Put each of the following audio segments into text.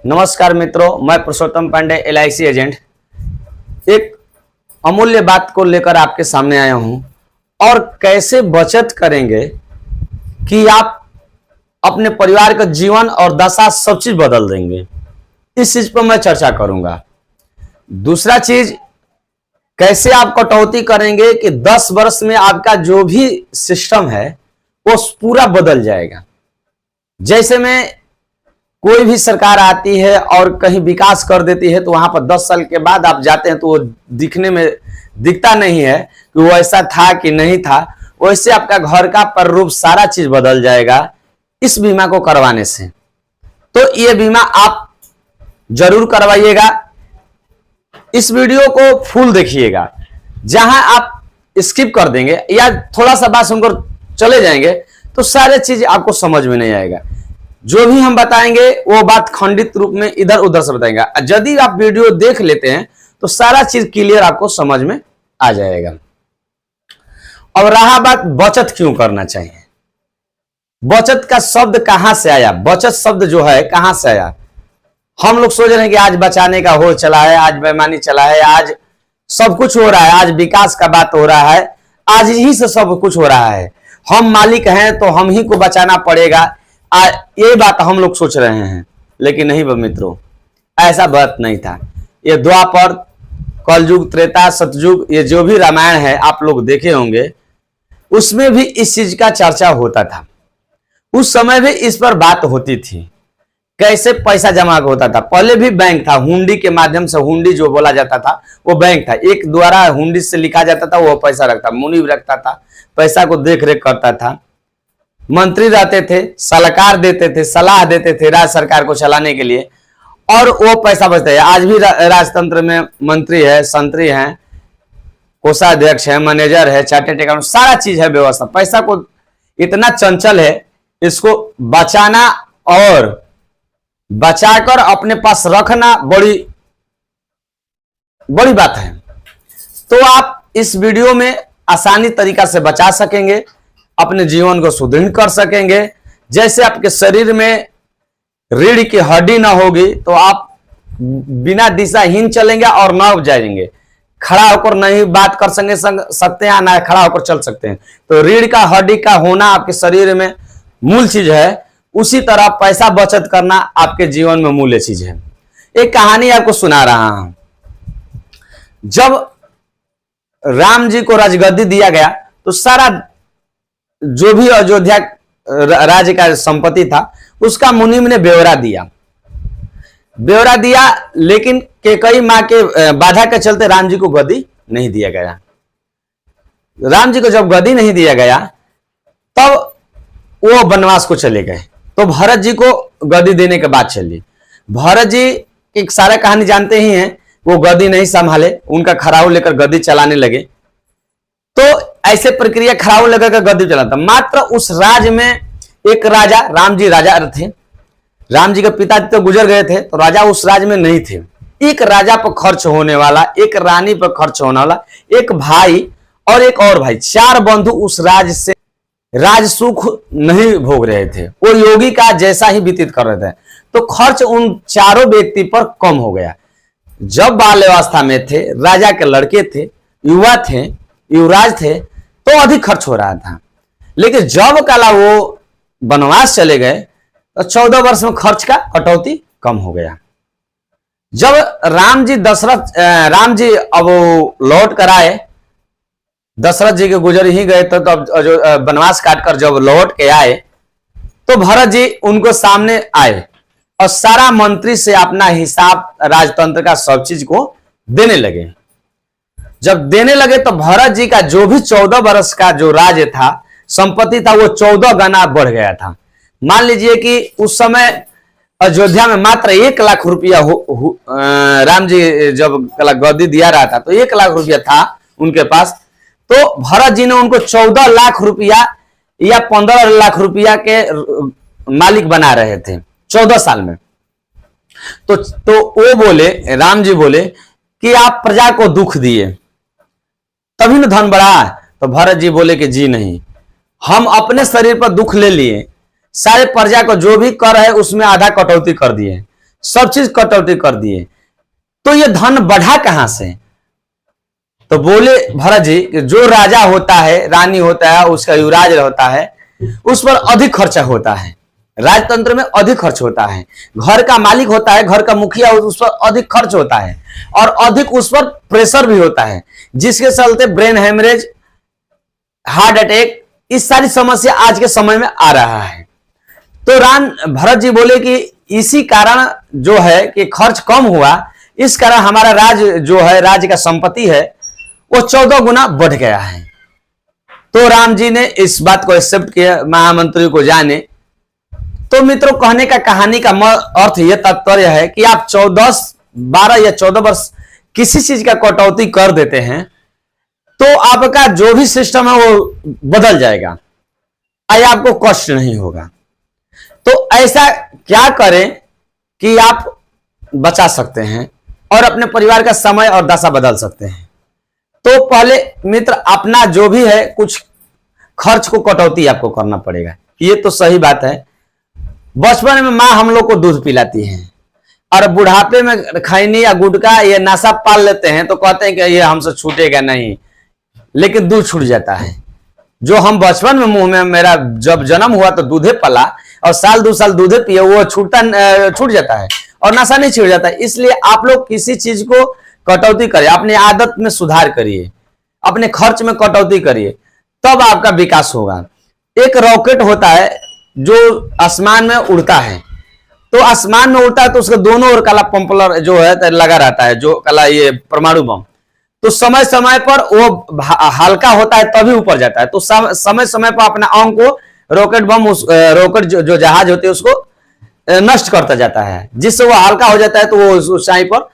नमस्कार मित्रों, मैं पुरुषोत्तम पांडे LIC एजेंट एक अमूल्य बात को लेकर आपके सामने आया हूं। और कैसे बचत करेंगे कि आप अपने परिवार का जीवन और दशा सब चीज बदल देंगे, इस चीज पर मैं चर्चा करूंगा। दूसरा चीज, कैसे आप कटौती करेंगे कि 10 वर्ष में आपका जो भी सिस्टम है वो पूरा बदल जाएगा। जैसे में कोई भी सरकार आती है और कहीं विकास कर देती है तो वहां पर 10 साल के बाद आप जाते हैं तो वो दिखने में दिखता नहीं है कि वो ऐसा था कि नहीं था। वैसे आपका घर का प्रारूप सारा चीज बदल जाएगा इस बीमा को करवाने से। तो ये बीमा आप जरूर करवाइएगा। इस वीडियो को फुल देखिएगा। जहां आप स्किप कर देंगे या थोड़ा सा बात सुनकर चले जाएंगे तो सारे चीज आपको समझ में नहीं आएगा। जो भी हम बताएंगे वो बात खंडित रूप में इधर उधर से बताएंगे। यदि आप वीडियो देख लेते हैं तो सारा चीज क्लियर आपको समझ में आ जाएगा। अब रहा बात बचत क्यों करना चाहिए, बचत का शब्द कहां से आया, बचत शब्द जो है कहां से आया। हम लोग सोच रहे हैं कि आज बचाने का हो चला है, आज बेईमानी चला है, आज सब कुछ हो रहा है, आज विकास का बात हो रहा है, आज ही से सब कुछ हो रहा है, हम मालिक हैं तो हम ही को बचाना पड़ेगा। ये बात हम लोग सोच रहे हैं, लेकिन नहीं मित्रों, ऐसा बात नहीं था। ये द्वापर, कलयुग, त्रेता, सतयुग, ये जो भी रामायण है आप लोग देखे होंगे, उसमें भी इस चीज का चर्चा होता था। उस समय भी इस पर बात होती थी, कैसे पैसा जमा होता था। पहले भी बैंक था, हुंडी के माध्यम से, हुंडी जो बोला जाता था वो बैंक था। एक द्वारा हुंडी से लिखा जाता था, वो पैसा रखता, मुनीब रखता था, पैसा को देख रेख करता था। मंत्री रहते थे, सलाहकार देते थे, सलाह देते थे राज्य सरकार को चलाने के लिए, और वो पैसा बचता है। आज भी राजतंत्र में मंत्री है, संतरी है, कोषाध्यक्ष है, मैनेजर है, चार्टेड अकाउंट, सारा चीज है व्यवस्था। पैसा को इतना चंचल है, इसको बचाना और बचाकर अपने पास रखना बड़ी बड़ी बात है। तो आप इस वीडियो में आसानी तरीका से बचा सकेंगे, अपने जीवन को सुदृढ़ कर सकेंगे। जैसे आपके शरीर में रीढ़ की हड्डी ना होगी तो आप बिना दिशाहीन चलेंगे और न जाएंगे, खड़ा होकर नहीं बात कर सकते हैं, ना खड़ा होकर चल सकते हैं। तो रीढ़ का हड्डी का होना आपके शरीर में मूल चीज है। उसी तरह पैसा बचत करना आपके जीवन में मूल्य चीज है। एक कहानी आपको सुना रहा हूं। जब राम जी को राजगद्दी दिया गया तो सारा जो भी अयोध्या राज्य का संपत्ति था उसका मुनीम ने ब्यौरा दिया, लेकिन कैकेयी मां के बाधा के चलते राम जी को गद्दी नहीं दिया गया। राम जी को जब गद्दी नहीं दिया गया तब वो वनवास को चले गए। तो भरत जी को गद्दी देने के बाद चली। भरत जी एक सारा कहानी जानते ही हैं, वो गद्दी नहीं संभाले, उनका खराव लेकर गद्दी चलाने लगे। तो ऐसे प्रक्रिया खराव लेकर गद्दी चलाता। मात्र उस राज्य में एक राजा, राम जी राजा थे, राम जी के पिता तो गुजर गए थे, तो राजा उस राज्य में नहीं थे। एक राजा पर खर्च होने वाला, एक रानी पर खर्च होने वाला, एक भाई और एक और भाई, 4 बंधु उस राज्य से राज सुख नहीं भोग रहे थे, वो योगी का जैसा ही व्यतीत कर रहे थे। तो खर्च उन चारों व्यक्ति पर कम हो गया। जब बाल अवस्था में थे, राजा के लड़के थे, युवा थे, युवराज थे, तो अधिक खर्च हो रहा था। लेकिन जब काला वो वनवास चले गए तो 14 वर्ष में खर्च का कटौती कम हो गया। जब राम जी अब लौट कर आए, दशरथ जी के गुजर ही गए तो अब वनवास काटकर जब लौट के आए तो भरत जी उनको सामने आए और सारा मंत्री से अपना हिसाब, राजतंत्र का सब चीज को देने लगे। जब देने लगे तो भरत जी का जो भी 14 वर्ष का जो राज्य था, संपत्ति था, वो 14 गुना बढ़ गया था। मान लीजिए कि उस समय अयोध्या में मात्र 1 लाख रुपया राम जी जब गद्दी दिया रहा था तो 1 लाख रुपया था उनके पास। तो भरत जी ने उनको 14 लाख रुपया या 15 लाख रुपया के मालिक बना रहे थे 14 साल में। तो वो बोले, राम जी बोले कि आप प्रजा को दुख दिए तभी न धन बढ़ा। तो भरत जी बोले कि जी नहीं, हम अपने शरीर पर दुख ले लिए, सारे प्रजा को जो भी कर है उसमें आधा कटौती कर दिए। सब चीज कटौती कर दिए, तो ये धन बढ़ा कहां से? तो बोले भरत जी कि जो राजा होता है, रानी होता है, उसका युवराज होता है, उस पर अधिक खर्चा होता है, राजतंत्र में अधिक खर्च होता है, घर का मालिक होता है, घर का मुखिया, उस पर अधिक खर्च होता है और अधिक उस पर प्रेशर भी होता है, जिसके चलते ब्रेन हेमरेज, हार्ट अटैक, इस सारी समस्या आज के समय में आ रहा है। तो भरत जी बोले कि इसी कारण जो है कि खर्च कम हुआ, इस कारण हमारा राज्य जो है, राज्य का संपत्ति है, वो 14 गुना बढ़ गया है। तो राम जी ने इस बात को एक्सेप्ट किया, महामंत्री को जाने। तो मित्रों, कहने का कहानी का अर्थ यह तात्पर्य है कि आप 12 या 14 वर्ष किसी चीज का कटौती कर देते हैं तो आपका जो भी सिस्टम है वो बदल जाएगा, आया आपको कष्ट नहीं होगा। तो ऐसा क्या करें कि आप बचा सकते हैं और अपने परिवार का समय और दशा बदल सकते हैं? तो पहले मित्र, अपना जो भी है कुछ खर्च को कटौती आपको करना पड़ेगा। ये तो सही बात है, बचपन में माँ हम लोग को दूध पिलाती है और बुढ़ापे में खैनी या गुटखा ये नशा पाल लेते हैं तो कहते हैं कि ये हमसे छूटेगा नहीं, लेकिन दूध छूट जाता है। जो हम बचपन में मुंह में, मेरा जब जन्म हुआ तो दूधे पला और साल 2 साल दूधे पिए, वो छूट जाता है और नशा नहीं छूट जाता है। इसलिए आप लोग किसी चीज को कटौती करिए, अपनी आदत में सुधार करिए, अपने खर्च में कटौती करिए, तब आपका विकास होगा। एक रॉकेट होता है जो आसमान में उड़ता है, तो आसमान में उड़ता है तो उसके दोनों ओर काला पंपलर जो है लगा रहता है, जो काला ये परमाणु बम, तो समय समय पर वो हल्का होता है तभी ऊपर जाता है। तो समय समय पर अपना अंग को रॉकेट बम, रॉकेट जो जहाज होते हैं उसको नष्ट करता जाता है, जिससे वो हल्का हो जाता है तो वो उस ऊंचाई पर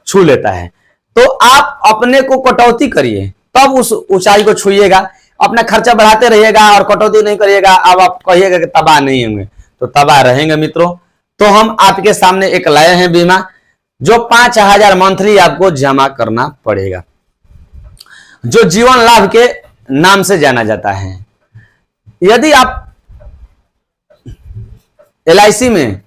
छू लेता है। तो आप अपने को कटौती करिए, तब उस ऊंचाई को छूइएगा। अपना खर्चा बढ़ाते रहिएगा और कटौती नहीं करिएगा, अब आप कहिएगा कि तबाह नहीं होंगे, तो तबाह रहेंगे मित्रों। तो हम आपके सामने एक लाए हैं बीमा, जो 5000 मंथली आपको जमा करना पड़ेगा, जो जीवन लाभ के नाम से जाना जाता है। यदि आप LIC में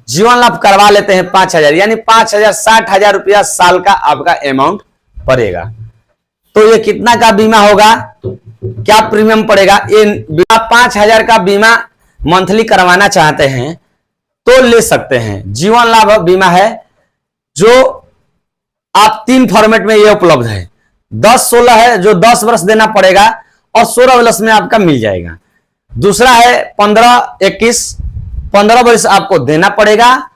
जीवन लाभ करवा लेते हैं 5000, यानी 5000 60,000 रुपया साल का आपका अमाउंट पड़ेगा। तो ये कितना का बीमा होगा, क्या प्रीमियम पड़ेगा? ये बीमा 5000 का बीमा मंथली करवाना चाहते हैं तो ले सकते हैं। जीवन लाभ बीमा है जो आप 3 फॉर्मेट में ये उपलब्ध है। 10-16 है जो 10 वर्ष देना पड़ेगा और 16 वर्ष में आपका मिल जाएगा। दूसरा है 15-21, 15 वर्ष आपको देना पड़ेगा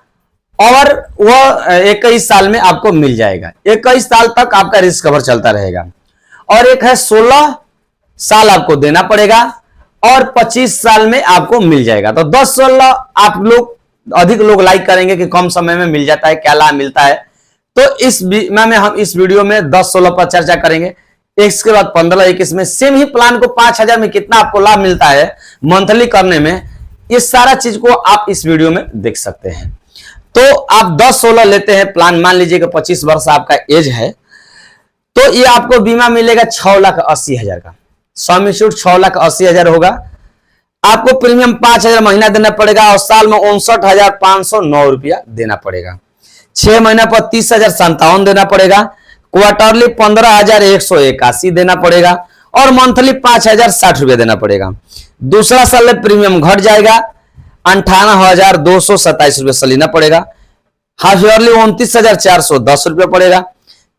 और वह 21 साल में आपको मिल जाएगा। 21 साल तक आपका रिस्क कवर चलता रहेगा। और एक है 16 साल आपको देना पड़ेगा और 25 साल में आपको मिल जाएगा। तो 10-16 आप लोग, अधिक लोग लाइक करेंगे कि कम समय में मिल जाता है, क्या लाभ मिलता है। तो इस बीमा में हम इस वीडियो में 10-16 पर चर्चा करेंगे। इसके बाद 15-21 में सेम ही प्लान को 5000 में कितना आपको लाभ मिलता है मंथली करने में, इस सारा चीज को आप इस वीडियो में देख सकते हैं। तो आप 10-16 लेते हैं प्लान, मान लीजिए कि 25 वर्ष आपका एज है, तो ये आपको बीमा मिलेगा 6,80,000 का। सम इंश्योर्ड 6,80,000 होगा। आपको प्रीमियम 5000 महीना देना पड़ेगा और साल में 59,509 रुपया देना पड़ेगा। 6 महीना पर 30,057 देना पड़ेगा। क्वार्टरली 15,181 देना पड़ेगा और मंथली 5,060 रुपया देना पड़ेगा। दूसरा साल में प्रीमियम घट जाएगा, 58,227 रुपया सलीना पड़ेगा। हाफ ईयरली 29,410 रुपया पड़ेगा।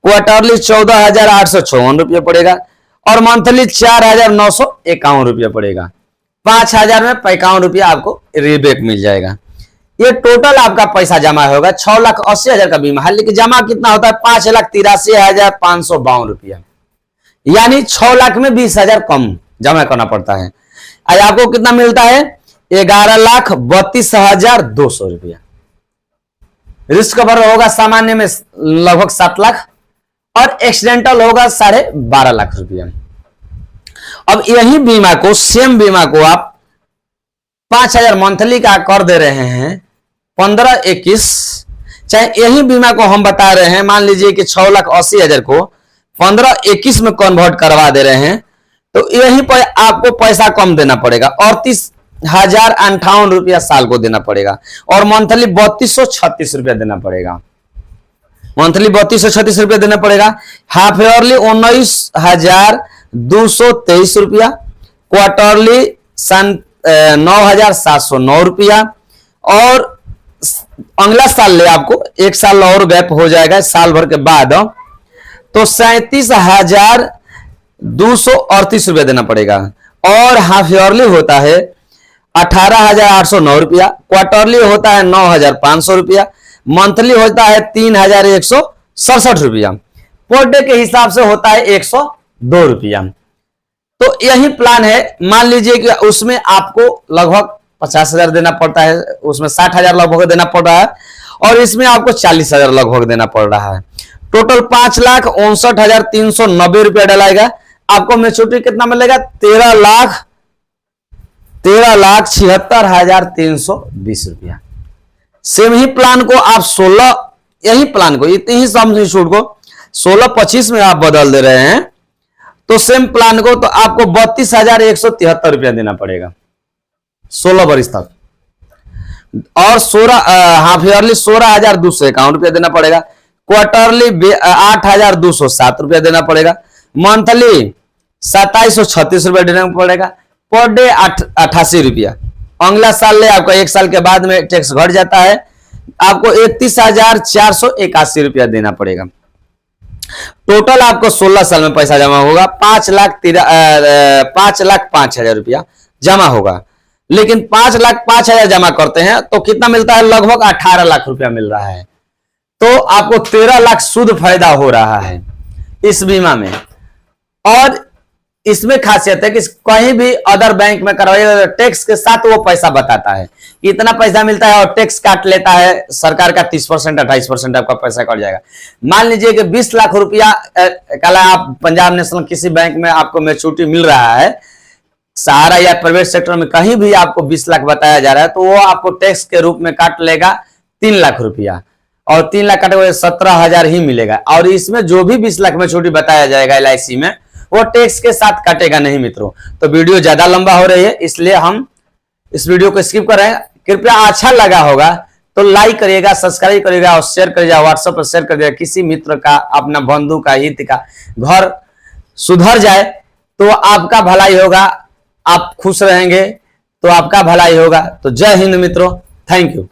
क्वार्टरली 14,854 रुपया पड़ेगा और मंथली 4,951 रुपया पड़ेगा। 5,000 में 51 रुपया आपको रिबेट मिल जाएगा। ये टोटल आपका पैसा जमा होगा। 6,80,000 का बीमा है, लेकिन जमा कितना होता है? 5,83,552 रुपया, यानी 6 लाख में 20,000 कम जमा करना पड़ता है। आज आपको कितना मिलता है? 11,32,200 रुपया। रिस्क कवर होगा सामान्य में लगभग 7 लाख और एक्सीडेंटल होगा 12.5 लाख रुपया। अब यही बीमा को, सेम बीमा को आप 5,000 मंथली का कर दे रहे हैं 15-21, चाहे यही बीमा को हम बता रहे हैं, मान लीजिए कि 6,80,000 को 15-21 में कन्वर्ट करवा दे रहे हैं, तो यही पर आपको पैसा कम देना पड़ेगा। 38 3158 रुपया साल को देना पड़ेगा और मंथली 3236 रुपया देना पड़ेगा। मंथली 3236 रुपया देना पड़ेगा। हाफ ईयरली 19,223 रुपया, क्वार्टरली 9,709 रुपया और अगला साल ले आपको एक साल और गैप हो जाएगा साल भर के बाद तो 37,238 रुपया देना पड़ेगा और हाफ ईयरली होता है 18,809 रुपया, क्वार्टरली होता है 9,500 रुपया, मंथली होता है 3,167 रुपया, पर डे के हिसाब से होता है 102 रुपया। तो यही प्लान है। मान लीजिए कि उसमें आपको लगभग 50,000 देना पड़ता है, उसमें 60,000 लगभग देना पड़ रहा है और इसमें आपको 40,000 लगभग देना पड़ रहा है। टोटल 5,59,390 रुपया डलाएगा। आपको मैच्योरिटी कितना मिलेगा? 13,76,320 रुपया। सेम ही प्लान को आप 16 यही प्लान को इतनी ही सम छूट को 16-25 में आप बदल दे रहे हैं तो सेम प्लान को तो आपको 32,173 रुपया देना पड़ेगा 16 वर्ष तक और 16 हाफ ईयरली 16,251 रुपया देना पड़ेगा, क्वार्टरली 8,207 रुपया देना पड़ेगा, मंथली 2,736 रुपया देना पड़ेगा, पर डे 88 रुपया। अगला साल ले आपका एक साल के बाद में टैक्स घट जाता है, आपको 31,481 रुपया देना पड़ेगा। टोटल आपको 16 साल में पैसा जमा होगा 5,05,000 रुपया जमा होगा। लेकिन 5,05,000 जमा करते हैं तो कितना मिलता है? लगभग 18 लाख रुपया मिल रहा है। तो आपको 13 लाख शुद्ध फायदा हो रहा है इस बीमा में। और इसमें खासियत है कि कहीं भी अदर बैंक में करवाइए टैक्स के साथ वो पैसा बताता है इतना पैसा मिलता है और टैक्स काट लेता है सरकार का 30% 28% आपका पैसा कट जाएगा। मान लीजिए कि 20 लाख रुपया कल आप पंजाब नेशनल किसी बैंक में आपको मैच्योरिटी मिल रहा है, सहारा या प्राइवेट सेक्टर में कहीं भी आपको 20 लाख बताया जा रहा है तो वो आपको टैक्स के रूप में काट लेगा 3 लाख रुपया और 3 लाख काटे 17,000 ही मिलेगा। और इसमें जो भी 20 लाख मैच्योरिटी बताया जाएगा LIC में वो टैक्स के साथ काटेगा नहीं मित्रों। तो वीडियो ज्यादा लंबा हो रही है इसलिए हम इस वीडियो को स्किप कर रहे हैं। कृपया अच्छा लगा होगा तो लाइक करिएगा, सब्सक्राइब करिएगा और शेयर करिएगा, व्हाट्सएप पर शेयर करिएगा। किसी मित्र का, अपना बंधु का, हित का घर सुधर जाए तो आपका भलाई होगा, आप खुश रहेंगे तो आपका भलाई होगा। तो जय हिंद मित्रों, थैंक यू।